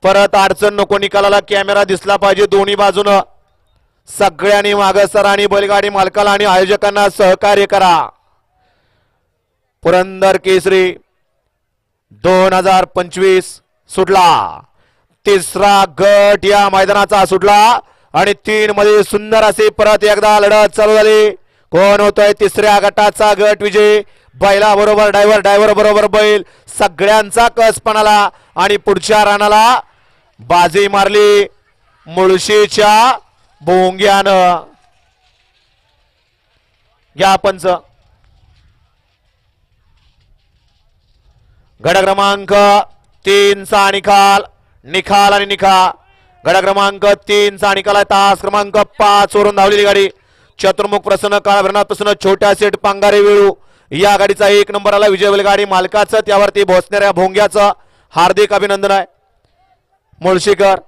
परत अडचण नको, निकालाला कॅमेरा दिसला पाहिजे दोन्ही बाजूनं. सगळ्यांनी मागे सरा आणि बैलगाडी मालकाला आणि आयोजकांना सहकार्य करा. पुरंदर केसरी 2025 सुटला. तिसरा गट या मैदानाचा सुटला आणि 3 मध्ये सुंदर असे परत एकदा लढत चालू झाली. कोण होतोय तिसऱ्या गटाचा गट विजय? बैला बरोबर ड्रायव्हर, ड्रायव्हर बरोबर बैल, सगळ्यांचा कस पणाला आणि पुढच्या रानाला बाजी मारली मुळशीच्या भोंग्यानं. घ्या पंच. गड क्रमांक 3 चा निकाल, निकाल आणि निकाल. गड क्रमांक 3 चा निकाल आहे. तास क्रमांक 5 वरून धावलेली गाडी चतुर्मुख प्रसन्न काळभरणात प्रसन्न छोट्या सेठ पांगारे वेळू या गाडीचा 1 नंबरला विजय बैलगाडी मालकाचं त्यावरती बसणाऱ्या भोंग्याचं हार्दिक अभिनंदन आहे. मुळशीकर